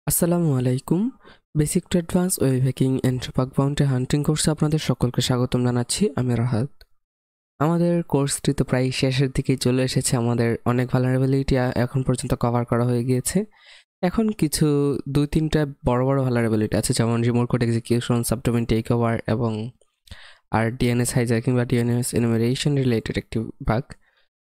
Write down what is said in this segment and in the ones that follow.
আসসালামু আলাইকুম। Basic to advance web hacking and bug bounty hunting কোর্সে আপনাদের সকলকে স্বাগতম জানাচ্ছি। আমি রাহাত। আমাদের কোর্সটি তো প্রায় শেষের দিকেই চলে এসেছে। আমাদের অনেক ভালনারেবিলিটি এখন পর্যন্ত কভার করা হয়ে গিয়েছে। এখন কিছু 2-3টা বড় বড় ভালনারেবিলিটি আছে, যেমন remote code execution, subdomain take over এবং ডিএনএস হাইজ্যাকিং বা ডিএনএস এনুমেরেশন রিলেটেড একটি বাগ।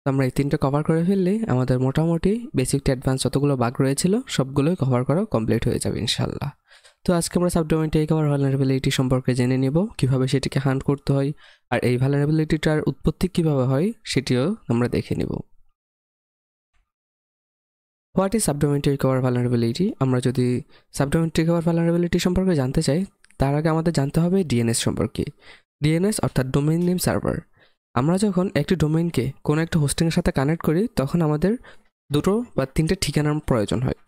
তো আমরা এই 3টা কভার করে ফেললে আমাদের মোটামুটি বেসিক টু অ্যাডভান্স যতগুলো বাগ রয়েছিল সবগুলোই কভার করা কমপ্লিট হয়ে যাবে ইনশাল্লাহ। তো আজকে আমরা সাবডোমেইন টেক ওভার ভালনারেবিলিটি সম্পর্কে জেনে নেব, কিভাবে সেটিকে হান্ট করতে হয়, আর এই ভালনারেবিলিটিটার উৎপত্তি কিভাবে হয় সেটিও আমরা দেখে নেব। What is subdomain take over vulnerability? আমরা যদি সাবডোমেইন টেক ওভার ভালনারেবিলিটি সম্পর্কে জানতে চাই, তার আগে আমাদের জানতে হবে ডিএনএস সম্পর্কে। ডিএনএস অর্থাৎ ডোমেইন নেম সার্ভার। আমরা যখন একটি ডোমেইনকে কোনো একটা হোস্টিংয়ের সাথে কানেক্ট করি, তখন আমাদের 2 বা 3টে ঠিকানার প্রয়োজন হয়।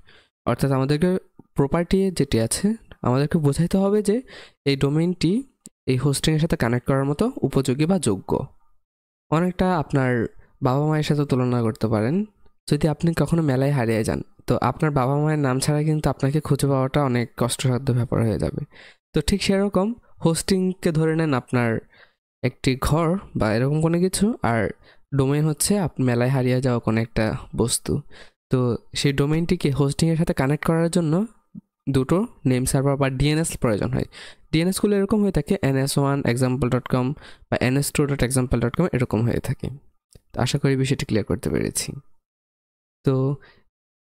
অর্থাৎ আমাদেরকে প্রপার্টি যেটি আছে, আমাদেরকে বোঝাইতে হবে যে এই ডোমেইনটি এই হোস্টিংয়ের সাথে কানেক্ট করার মতো উপযোগী বা যোগ্য। অনেকটা আপনার বাবা মায়ের সাথে তুলনা করতে পারেন। যদি আপনি কখনো মেলায় হারিয়ে যান, তো আপনার বাবা মায়ের নাম ছাড়া কিন্তু আপনাকে খুঁজে পাওয়াটা অনেক কষ্টসাধ্য ব্যাপার হয়ে যাবে। তো ঠিক সেরকম হোস্টিংকে ধরে নেন আপনার একটি ঘর বা এরকম কোনো কিছু, আর ডোমেইন হচ্ছে মেলায় হারিয়ে যাওয়া কোনো একটা বস্তু। তো সেই ডোমেইনটিকে হোস্টিংয়ের সাথে কানেক্ট করার জন্য 2টো নেম সার্ভার বা ডিএনএস প্রয়োজন হয়। ডিএনএসগুলো এরকম হয়ে থাকে ns1example.com বা ns2.example.com এরকম হয়ে থাকে। তো আশা করি বিষয়টি ক্লিয়ার করতে পেরেছি। তো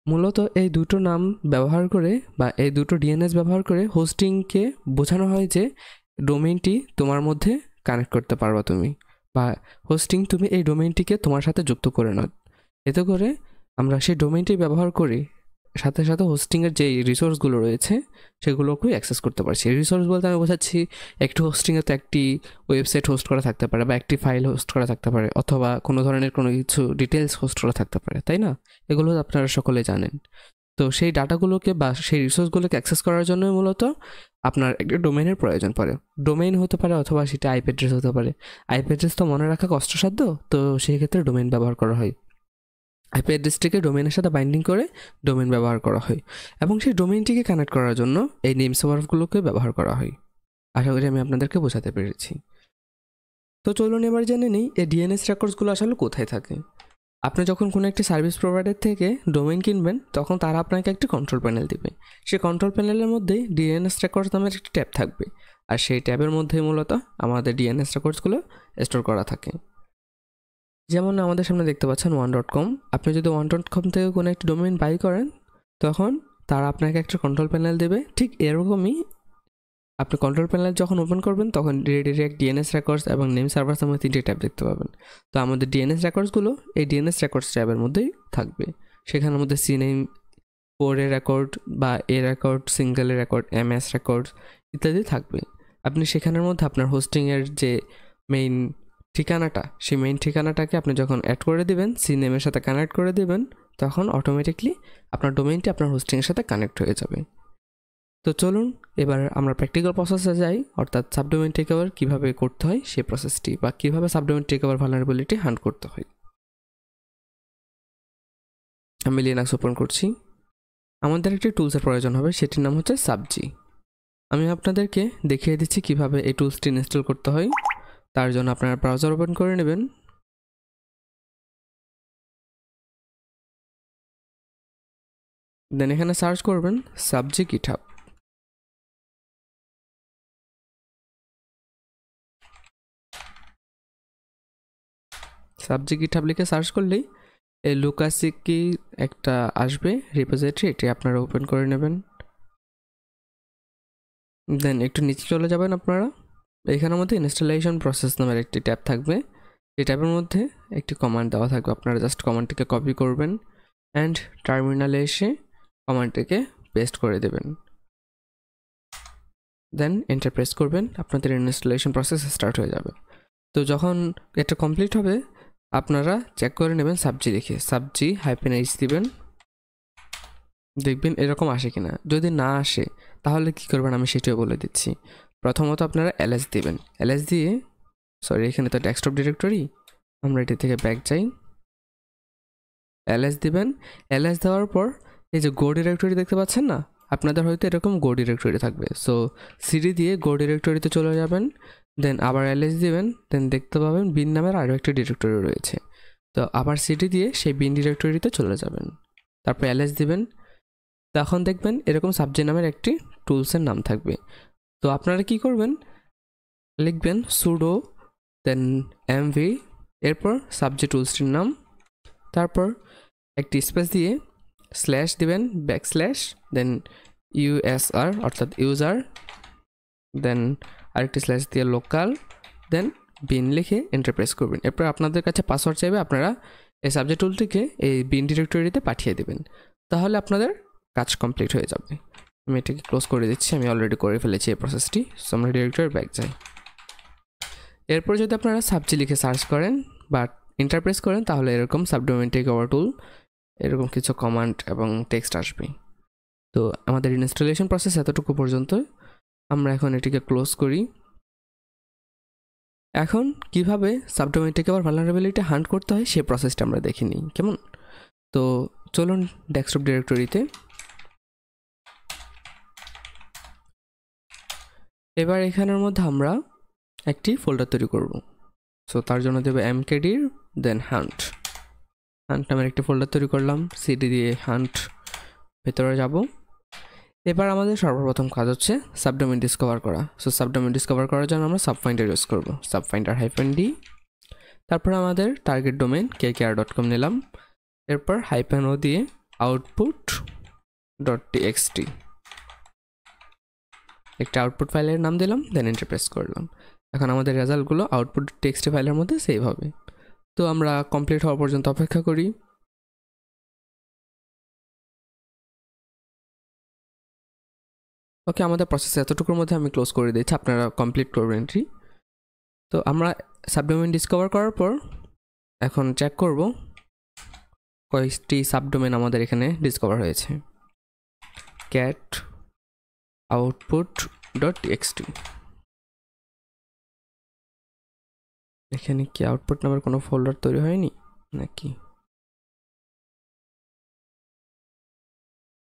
মূলত এই 2টো নাম ব্যবহার করে বা এই 2টো ডিএনএস ব্যবহার করে হোস্টিংকে বোঝানো হয় যে ডোমেইনটি তোমার মধ্যে কানেক্ট করতে পারবা তুমি, বা হোস্টিং তুমি এই ডোমেইনটিকে তোমার সাথে যুক্ত করে নাও। এতে করে আমরা সেই ডোমেইনটি ব্যবহার করি, সাথে সাথে হোস্টিংয়ের যে রিসোর্সগুলো রয়েছে সেগুলোকেও অ্যাক্সেস করতে পারছি। রিসোর্স বলতে আমি বোঝাচ্ছি, একটি হোস্টিংয়ে তো একটি ওয়েবসাইট হোস্ট করা থাকতে পারে, বা একটি ফাইল হোস্ট করা থাকতে পারে, অথবা কোনো ধরনের কোনো কিছু ডিটেলস হোস্ট করা থাকতে পারে, তাই না? এগুলো আপনারা সকলে জানেন। তো সেই ডাটাগুলোকে বা সেই রিসোর্সগুলোকে অ্যাক্সেস করার জন্য মূলত আপনার একটা ডোমেইনের প্রয়োজন পড়ে। ডোমেইন হতে পারে অথবা সেটা আইপি অ্যাড্রেস হতে পারে। আইপি অ্যাড্রেস তো মনে রাখা কষ্টসাধ্য, তো সেই ক্ষেত্রে ডোমেইন ব্যবহার করা হয়। আইপি অ্যাড্রেসটিকে ডোমেইনের সাথে বাইন্ডিং করে ডোমেইন ব্যবহার করা হয়, এবং সেই ডোমেইনটিকে কানেক্ট করার জন্য এই নেম সার্ভারগুলোকে ব্যবহার করা হয়। আশা করি আমি আপনাদেরকে বোঝাতে পেরেছি। তো চলুন এবার জেনে নিই এই ডিএনএস রেকর্ডসগুলো আসলে কোথায় থাকে। আপনি যখন কোনো একটি সার্ভিস প্রোভাইডার থেকে ডোমেইন কিনবেন, তখন তারা আপনাকে একটি কন্ট্রোল প্যানেল দিবে। সেই কন্ট্রোল প্যানেলের মধ্যেই ডিএনএস রেকর্ডস নামের একটি ট্যাব থাকবে, আর সেই ট্যাবের মধ্যেই মূলত আমাদের ডিএনএস রেকর্ডসগুলো স্টোর করা থাকে। যেমন আমাদের সামনে দেখতে পাচ্ছেন one.com। আপনি যদি one.com থেকে কোনো একটি ডোমেইন বাই করেন, তখন তারা আপনাকে একটা কন্ট্রোল প্যানেল দেবে। ঠিক এরকমই আপনি কন্ট্রোল প্যানেল যখন ওপেন করবেন, তখন ডিরেক্ট ডিএনএস রেকর্ডস এবং নেম সার্ভার্স নামে 3টে ট্যাব দেখতে পাবেন। তো আমাদের ডিএনএস রেকর্ডসগুলো এই ডিএনএস রেকর্ডস ট্যাবের মধ্যেই থাকবে। সেখানের মধ্যে সিনেম, কোডের রেকর্ড বা এ রেকর্ড, সিঙ্গেলের রেকর্ড, এমএস রেকর্ড ইত্যাদি থাকবে। আপনি সেখানের মধ্যে আপনার হোস্টিংয়ের যে মেইন ঠিকানাটা, সেই মেইন ঠিকানাটাকে আপনি যখন অ্যাড করে দেবেন, সিনেমের সাথে কানেক্ট করে দেবেন, তখন অটোমেটিকলি আপনার ডোমেইনটি আপনার হোস্টিংয়ের সাথে কানেক্ট হয়ে যাবে। তো চলুন এবার আমরা প্র্যাকটিক্যাল প্রসেসে যাই, অর্থাৎ সাবডোমেইন টেক ওভার কীভাবে করতে হয় সেই প্রসেসটি, বা কীভাবে subdomain take over vulnerability hunt করতে হয়। আমি লিনাক্স ওপেন করছি। আমাদের একটি টুলসের প্রয়োজন হবে, সেটির নাম হচ্ছে সাবজি। আমি আপনাদেরকে দেখিয়ে দিচ্ছি কিভাবে এই টুলসটি ইনস্টল করতে হয়। তার জন্য আপনারা ব্রাউজার ওপেন করে নেবেন। দেন এখানে সার্চ করবেন সাবজি গিটহাব। সাবজি গিটহাব লিখে সার্চ করলেই এই লুকাসিকি একটা আসবে রিপোজিটরি, এটি আপনারা ওপেন করে নেবেন। দেন একটু নিচে চলে যাবেন আপনারা। এখানের মধ্যে ইনস্টলেশন প্রসেস নামের একটি ট্যাব থাকবে। এই ট্যাবের মধ্যে একটি কমান্ড দেওয়া থাকবে, আপনারা জাস্ট কমান্ডটিকে কপি করবেন অ্যান্ড টার্মিনালে এসে কমান্ডটিকে পেস্ট করে দেবেন। দেন এন্টার প্রেস করবেন, আপনাদের ইনস্টলেশন প্রসেস স্টার্ট হয়ে যাবে। তো যখন এটা কমপ্লিট হবে, আপনারা চেক করে নেবেন সাবজি লিখে, সাবজি -h দিবেন, দেখবেন এরকম আসে কিনা। যদি না আসে তাহলে কি করবেন আমি সেটাও বলে দিচ্ছি। প্রথমত আপনারা ls দিবেন। ls দিয়ে, সরি এখানে তো ডেস্কটপ ডিরেক্টরি, আমরা এটি থেকে ব্যাক যাই। ls দিবেন। ls দেওয়ার পর এই যে গো ডিরেক্টরি দেখতে পাচ্ছেন না, আপনাদের হয়তো এরকম গো ডিরেক্টরি থাকবে। সো সিডি দিয়ে গো ডিরেক্টরিতে চলে যাবেন, দেন আবার ls দিবেন, দেন দেখতে পাবেন বিন নামের আরও একটি ডিরেক্টরি রয়েছে। তো আবার সিডি দিয়ে সেই বিন ডিরেক্টরিতে চলে যাবেন, তারপর ls দিবেন। তখন দেখবেন এরকম সাবজেক্ট নামের একটি টুলসের নাম থাকবে। তো আপনারা কি করবেন, লিখবেন সুডো দেন mv, এরপর সাবজেক্ট টুলসটির নাম, তারপর একটি স্পেস দিয়ে স্ল্যাশ দিবেন, ব্যাকস্ল্যাশ, দেন usr অর্থাৎ ইউজার, দেন আরেকটি স্ল্যাশ দিয়ে লোকাল, দেন বিন লিখে এন্টার প্রেস করবেন। এরপর আপনাদের কাছে পাসওয়ার্ড চাইবে, আপনারা এই সাবজেক্ট টুলটিকে এই বিন ডিরেক্টরিতে পাঠিয়ে দেবেন, তাহলে আপনাদের কাজ কমপ্লিট হয়ে যাবে। আমি এটাকে ক্লোজ করে দিচ্ছি, আমি অলরেডি করে ফেলেছি এই প্রসেসটি। সো আমরা ডিরেক্টরি ব্যাক যাই। এরপর যদি আপনারা সাবজি লিখে সার্চ করেন বা এন্টার প্রেস করেন, তাহলে এরকম সাবডোমেইন টেক ওভার টুল এরকম কিছু কমান্ড এবং টেক্সট আসবে। তো আমাদের ইনস্টলেশন প্রসেস এতটুকু পর্যন্ত। আমরা এখন এটিকে ক্লোজ করি। এখন কিভাবে subdomain take over vulnerability hunt করতে হয় সেই প্রসেসটা আমরা দেখে নিই, কেমন? তো চলুন ডেস্কটপ ডিরেক্টরিতে। এবার এখানের মধ্যে আমরা একটি ফোল্ডার তৈরি করব। সো তার জন্য দেবে mkdir দেন হান্ট নামের একটি ফোল্ডার তৈরি করলাম। সিডি দিয়ে হান্ট ভেতরে যাব। এবার আমাদের সর্বপ্রথম কাজ হচ্ছে সাবডোমেইন ডিসকভার করা। সো সাবডোমেইন ডিসকভার করার জন্য আমরা সাবফাইন্ডার ইউজ করব, সাবফাইন্ডার -d। তারপর আমাদের টার্গেট ডোমেইন kkr.com নিলাম, এরপর -o দিয়ে output.txt একটা আউটপুট ফাইলের নাম দিলাম, দেন এন্টার প্রেস করলাম। এখন আমাদের রেজাল্টগুলো output.txt ফাইলের মধ্যে সেভ হবে। তো আমরা কমপ্লিট হওয়া পর্যন্ত অপেক্ষা করি। ওকে, আমাদের প্রসেস এতটুকুর মধ্যে আমি ক্লোজ করে দিচ্ছি, আপনারা কমপ্লিট করবেন এন্ট্রি। তো আমরা সাবডোমেইন ডিসকভার করার পর এখন চেক করব কয়েকটি সাবডোমেইন আমাদের এখানে ডিসকভার হয়েছে। cat output.txt, এখানে কি আউটপুট নামের কোনো ফোল্ডার তৈরি হয়নি নাকি?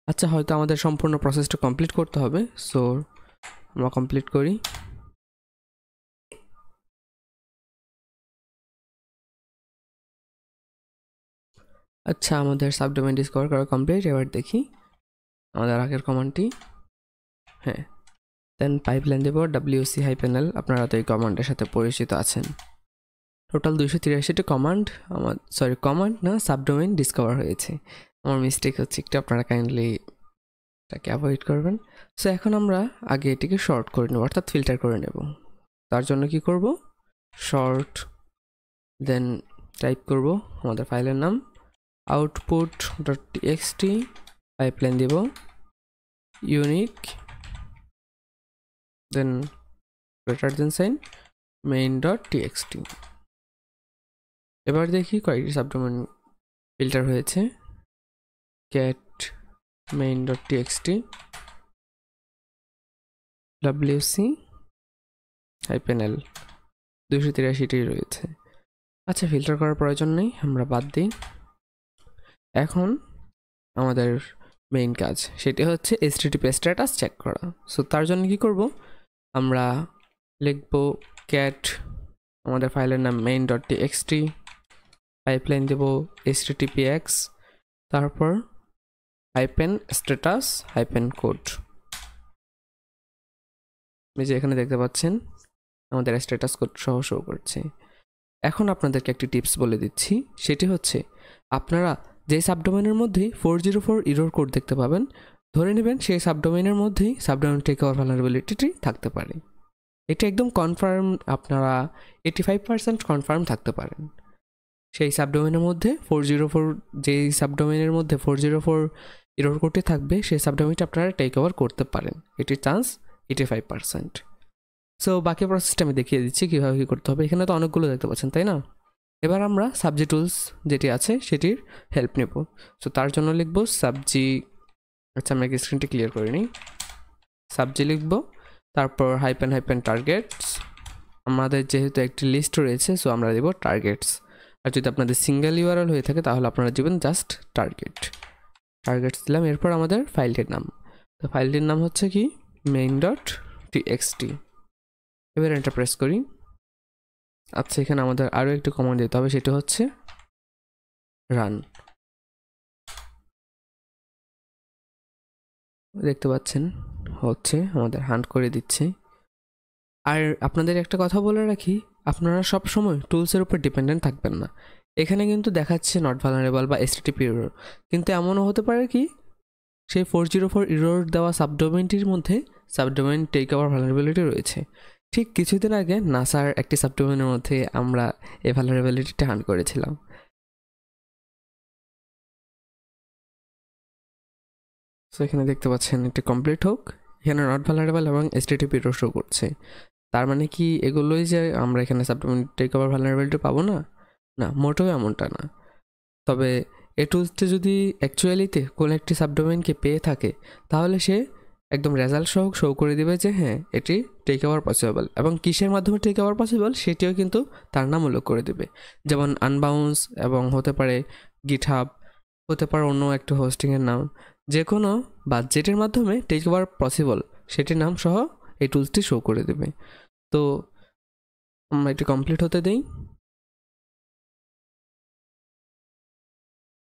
আচ্ছা, হয়তো আমাদের সম্পূর্ণ প্রসেসটা কমপ্লিট করতে হবে। সো আমরা কমপ্লিট করি। আচ্ছা, আমাদের সাবডোমেইন ডিসকভার করা কমপ্লিট। এবার দেখি আমাদের আগের কমান্ডটি। হ্যাঁ, দেন পাইপলাইন দেব wc-l। আপনারা তো এই কমান্ডের সাথে পরিচিত আছেন। টোটাল 283টি কমান্ড কমান্ড না সাবডোমেইন ডিসকভার হয়েছে। আমার মিস্টেক হচ্ছে একটু, আপনারা কাইন্ডলি এটাকে অ্যাভয়েড করবেন। সো এখন আমরা আগে এটিকে শর্ট করে নেব, অর্থাৎ ফিল্টার করে নেব। তার জন্য কি করব, শর্ট, দেন টাইপ করব আমাদের ফাইলের নাম output.txt, পাইপলাইন দেব unique, then greater than sign main.txt। এবার দেখি কয়েকটি সাবডোমেইন ফিল্টার হয়েছে। cat main.txt, wc-l 283টি রয়েছে। আচ্ছা, ফিল্টার করার প্রয়োজন নেই, আমরা বাদ দিই। এখন আমাদের মেইন কাজ, সেটি হচ্ছে http স্ট্যাটাস চেক করা। সো তার জন্য কি করব, আমরা লিখব cat আমাদের ফাইলের নাম main.txt, পাইপলাইন দেব httpx, তারপর -status -code। এই যে এখানে দেখতে পাচ্ছেন আমাদের স্ট্যাটাস কোড সহ শো করছে। এখন আপনাদেরকে একটি টিপস বলে দিচ্ছি, সেটি হচ্ছে আপনারা যে সাবডোমেইনের মধ্যেই 404 এরর কোড দেখতে পাবেন, ধরে নেবেন সেই সাবডোমেইনের মধ্যেই সাবডোমেইন টেক ওভার ভালনারেবিলিটি থাকতে পারে। এটা একদম কনফার্ম, আপনারা 85% কনফার্ম থাকতে পারেন। সেই সাবডোমেইনের মধ্যে 404, যেই সাবডোমেইনের মধ্যে 404 এরর কোডটি থাকবে, সেই সাবডোমেইনটা আপনারা টেক ওভার করতে পারেন। এটির চান্স 85%। সো বাকি প্রসেসটা আমি দেখিয়ে দিচ্ছি কীভাবে কী করতে হবে। এখানে তো অনেকগুলো দেখতে পাচ্ছেন, তাই না? এবার আমরা সাবজি টুলস যেটি আছে সেটির হেল্প নেব। সো তার জন্য লিখব সাবজি, আচ্ছা আমি স্ক্রিনটি ক্লিয়ার করে নিই। সাবজি লিখব, তারপর টার্গেটস। আমাদের যেহেতু একটি লিস্ট রয়েছে, সো আমরা দেব টার্গেটস। আর যদি আপনাদের সিঙ্গেল ইউআরএল হয়ে থাকে তাহলে আপনারা দেবেন জাস্ট টার্গেটস দিলাম। এরপর আমাদের ফাইলটির নাম, তো ফাইলটির নাম হচ্ছে কি main.txt। এবার এন্টার প্রেস করি। আচ্ছা, এখানে আমাদের আরও একটি কমান্ড দিতে হবে, সেটা হচ্ছে রান। দেখতে পাচ্ছেন হচ্ছে, আমাদের হান্ট করে দিচ্ছে। আর আপনাদের একটা কথা বলে রাখি, আপনারা সব সময় টুলসের উপর ডিপেন্ডেন্ট থাকবেন না। এখানে কিন্তু দেখাচ্ছে নট ভালনারেবল বা HTTP এরর, কিন্তু এমনও হতে পারে কি সেই 404 এরর দেওয়া সাবডোমেনটির মধ্যে সাবডোমেন টেক ওভার ভালনারেবিলিটি রয়েছে। ঠিক কিছুদিন আগে নাসার একটি সাবডোমেনের মধ্যে আমরা এই ভালনারেবিলিটিটা হান্ট করেছিলাম। সো এখানে দেখতে পাচ্ছেন এটি কমপ্লিট হোক, এখানে নট ভালনারেবল এবং HTTP এরর শো করছে। তার মানে কি এগুলোই যে আমরা এখানে সাবডোমেন টেক ওভার ভালনারেবিলিটি পাবো না? না, মোটেও এমনটা না। তবে এই টুলসটি যদি অ্যাকচুয়ালিতে কোনো একটি সাবডোমেনকে পেয়ে থাকে, তাহলে সে একদম রেজাল্ট সহ শো করে দেবে যে হ্যাঁ এটি টেক ওভার পসিবল, এবং কিসের মাধ্যমে টেক ওভার পসিবল সেটিও কিন্তু তার নাম উল্লেখ করে দেবে। যেমন আনবাউন্স, এবং হতে পারে গিটহাব, হতে পারে অন্য একটা হোস্টিংয়ের নাম, যে কোনো বা যেটির মাধ্যমে টেক ওভার পসিবল সেটির নাম সহ এই টুলসটি শো করে দেবে। তো আমরা এটি কমপ্লিট হতে দিই।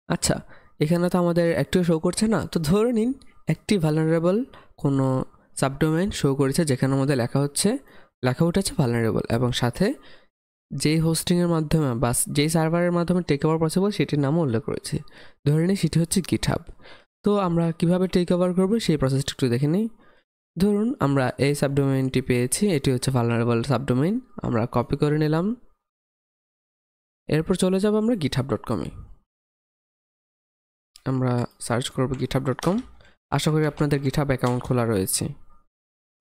আচ্ছা, এখানে তো আমাদের একটিও শো করছে না। তো ধরে নিন একটি ভালনারেবল কোনো সাবডোমেন শো করেছে, যেখানে আমাদের লেখা উঠেছে ভালনারেবল, এবং সাথে যেই হোস্টিংয়ের মাধ্যমে বা যেই সার্ভারের মাধ্যমে টেক ওভার পসিবল সেটির নামও উল্লেখ করেছে। ধরে নিই সেটি হচ্ছে গিটহাব। তো আমরা কিভাবে টেক ওভার করবো সেই প্রসেসটা একটু দেখে নিই। ধরুন আমরা এই সাবডোমেনটি পেয়েছি, এটি হচ্ছে ভালনারেবল সাবডোমেন। আমরা কপি করে নিলাম, এরপর চলে যাব আমরা github.com-এ। আমরা সার্চ করব github.com। আশা করি আপনাদের গিটহাব অ্যাকাউন্ট খোলা রয়েছে।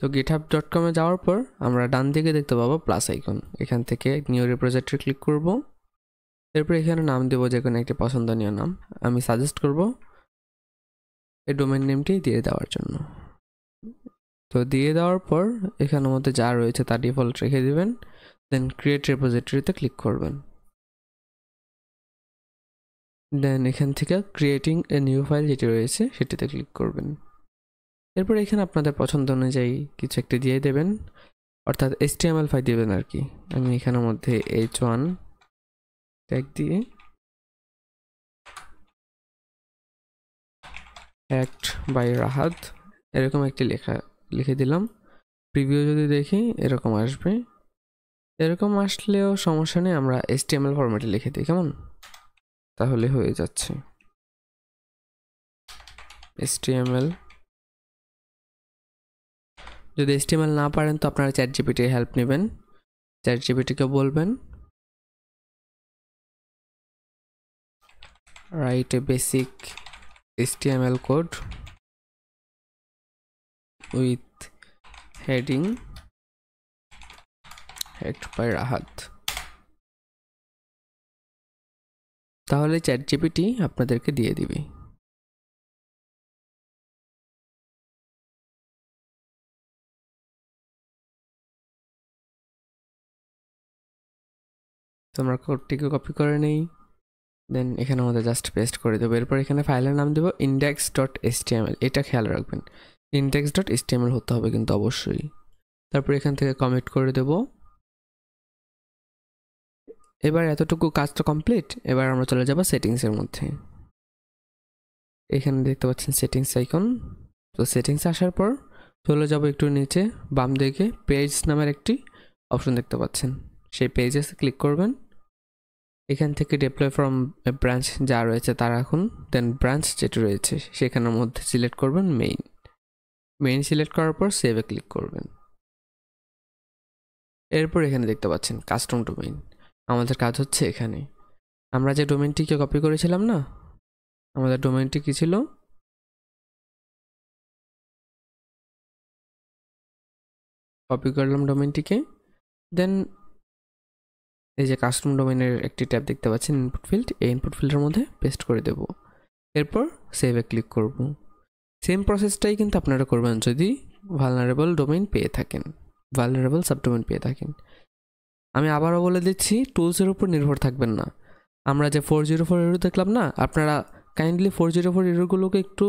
তো github.com-এ যাওয়ার পর আমরা ডান দিকে দেখতে পাবো প্লাস আইকন, এখান থেকে নিউ রিপোজিটরি ক্লিক করব। এরপর এখানে নাম দেবো যে কোনো একটি পছন্দনীয় নাম। আমি সাজেস্ট করব এই ডোমেন নেমটি দিয়ে দেওয়ার জন্য। তো দিয়ে দেওয়ার পর এখানের মধ্যে যা রয়েছে তা ডিফল্ট রেখে দিবেন, দেন ক্রিয়েট রিপোজিটরিতে ক্লিক করবেন। দেন এখান থেকে ক্রিয়েটিং এ নিউ ফাইল যেটি রয়েছে সেটিতে ক্লিক করবেন। এরপর এখানে আপনাদের পছন্দ অনুযায়ী কিছু একটি দিয়ে দেবেন, অর্থাৎ HTML ফাইল দেবেন আর কি। আমি এখানের মধ্যে h1 ট্যাগ দিয়ে অ্যাক্ট বাই রাহাত এরকম একটি লিখে দিলাম। প্রিভিউ যদি দেখি এরকম আসবে, এরকম আসলেও সমস্যা নেই, আমরা HTML ফরম্যাটে লিখে দিই, কেমন? তাহলে হয়ে যাচ্ছে HTML। যদি HTML না পারেন তো আপনারা ChatGPT হেল্প নেবেন, ChatGPT-কে বলবেন write a basic HTML code with heading hacked by Rahat. তাহলে ChatGPT আপনাদেরকে দিয়ে দিবে। তো আমরা কোডটিকে কপি করে নেই, দেন এখানে আমাদের জাস্ট পেস্ট করে দেবো। এরপর এখানে ফাইলের নাম দেবো index.html। এটা খেয়াল রাখবেন, index.html হতে হবে কিন্তু অবশ্যই। তারপর এখান থেকে কমিট করে দেব। এবার এতটুকু কাজটা কমপ্লিট। এবার আমরা চলে যাব সেটিংসের মধ্যে। এখানে দেখতে পাচ্ছেন সেটিংস আইকন। তো সেটিংসে আসার পর চলে যাব একটু নিচে বাম দিকে, পেজ নামের একটি অপশন দেখতে পাচ্ছেন, সেই পেজে ক্লিক করবেন। এখান থেকে ডিপ্লয় ফ্রম ব্রাঞ্চ যা রয়েছে তা রাখুন, দেন ব্রাঞ্চ যেটি রয়েছে সেখানের মধ্যে সিলেক্ট করবেন মেইন সিলেক্ট করার পর সেভে ক্লিক করবেন। এরপর এখানে দেখতে পাচ্ছেন কাস্টম ডোমেইন। আমাদের কাজ হচ্ছে এখানে আমরা যে ডোমেইনটিকে কপি করেছিলাম না, আমাদের ডোমেইনটি কি ছিল? কপি করলাম ডোমেইনটিকে, দেন এই যে কাস্টম ডোমেইনের একটি ট্যাব দেখতে পাচ্ছেন ইনপুট ফিল্ড, এই ইনপুট ফিল্ডের মধ্যে পেস্ট করে দেব। এরপর সেভে ক্লিক করব। সেম প্রসেসটাই কিন্তু আপনারা করবেন যদি ভালনারেবল ডোমেইন পেয়ে থাকেন, ভালনারেবল সাবডোমেইন পেয়ে থাকেন। আমি আবারও বলে দিচ্ছি, টুলসের উপর নির্ভর থাকবেন না। আমরা যে 404 এরর দেখলাম না, আপনারা কাইন্ডলি 404 এররগুলোকে একটু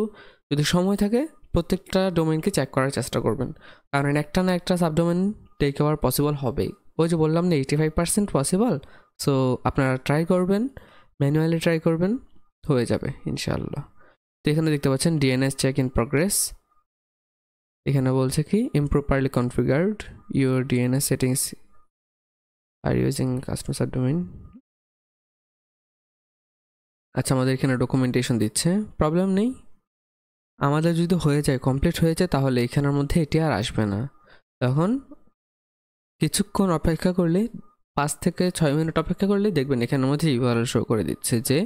যদি সময় থাকে প্রত্যেকটা ডোমেইনকে চেক করার চেষ্টা করবেন, কারণ একটা না একটা সাবডোমেন টেক ওভার পসিবল হবেই। ওই যে বললাম না 85% পসিবল। সো আপনারা ট্রাই করবেন, ম্যানুয়ালি ট্রাই করবেন, হয়ে যাবে ইনশাআল্লাহ। তো এখানে দেখতে পাচ্ছেন ডিএনএস চেক ইন প্রোগ্রেস। এখানে বলছে কি improperly configured your DNS settings are using customer subdomain. আচ্ছা, আমাদের এখানে ডকুমেন্টেশন দিচ্ছে, প্রবলেম নেই। আমাদের যদি হয়ে যায়, কমপ্লিট হয়ে যায়, তাহলে এখানের মধ্যে এটি আর আসবে না। তখন কিছুক্ষণ অপেক্ষা করলে, 5 থেকে 6 মিনিট অপেক্ষা করলে দেখবেন এখানের মধ্যে ইউআরএল শো করে দিচ্ছে যে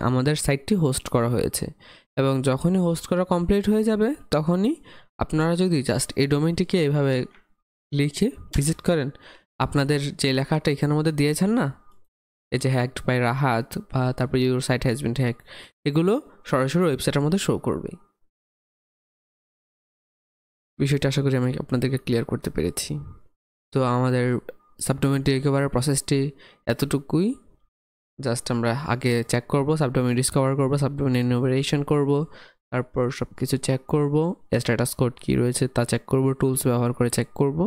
আমাদের সাইটটি হোস্ট করা হয়েছে। এবং যখনই হোস্ট করা কমপ্লিট হয়ে যাবে, তখনই আপনারা যদি জাস্ট এই ডোমেইনটিকে এভাবে লিখে ভিজিট করেন, আপনাদের যে লেখাটা এখানের মধ্যে দিয়েছেন না, এই যে হ্যাকড বাই রাহাত বা তারপর your site has been hack, এগুলো সরাসরি ওয়েবসাইটের মধ্যে শো করবে। বিষয়টা আশা করি আমি আপনাদেরকে ক্লিয়ার করতে পেরেছি। তো আমাদের সাবডোমেইন রিকভারের প্রসেসটি এতটুকুই। জাস্ট আমরা আগে চেক করব, সাবডোমেইন ডিসকভার করব, সাবডোমেইন এনুমারেশন করব, তারপর সব কিছু চেক করব, স্ট্যাটাস কোড কী রয়েছে তা চেক করব, টুলস ব্যবহার করে চেক করব।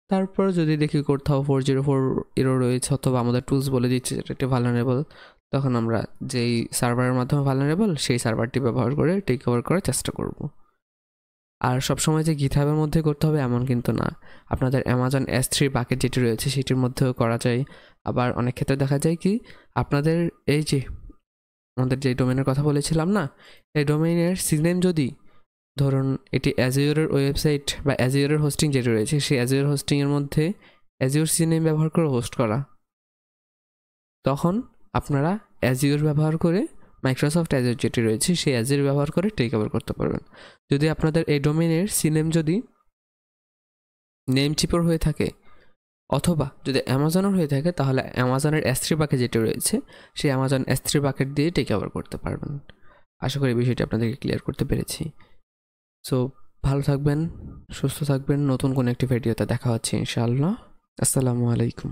তারপর যদি দেখি কোথাও 404 এরর রয়েছে অথবা আমাদের টুলস বলে দিচ্ছে যেটা একটি ভালনারেবল, তখন আমরা যেই সার্ভারের মাধ্যমে ভালনারেবল সেই সার্ভারটি ব্যবহার করে টেক ওভার করার চেষ্টা করব। আর সবসময় যে গিটহাবের মধ্যে করতে হবে এমন কিন্তু না, আপনাদের অ্যামাজন S3 বাকেট যেটি রয়েছে সেটির মধ্যেও করা যায়। আবার অনেক ক্ষেত্রে দেখা যায় কি আপনাদের এই যে আমাদের যে ডোমেইনের কথা বলেছিলাম না, এই ডোমেইনের সিনেম যদি ধরুন এটি অ্যাজিওরের ওয়েবসাইট বা অ্যাজিওরের হোস্টিং যেটি রয়েছে সেই অ্যাজিওর হোস্টিংয়ের মধ্যে অ্যাজিওর সিনেম ব্যবহার করে হোস্ট করা, তখন আপনারা অ্যাজিওর ব্যবহার করে মাইক্রোসফট অ্যাজিওর যেটি রয়েছে সেই অ্যাজিওর ব্যবহার করে টেক ওভার করতে পারবেন। যদি আপনাদের এই ডোমেইনের সিনেম যদি নেম চিপর হয়ে থাকে অথবা যদি অ্যামাজনের হয়ে থাকে, তাহলে অ্যামাজনের S3 বাকেট যেটি রয়েছে সেই অ্যামাজন S3 বাকেট দিয়ে টেক ওভার করতে পারবেন। আশা করি বিষয়টি আপনাদেরকে ক্লিয়ার করতে পেরেছি। সো ভালো থাকবেন, সুস্থ থাকবেন, নতুন কোনো একটি ভিডিওতে দেখা হচ্ছে ইনশাআল্লাহ। আসসালামু আলাইকুম।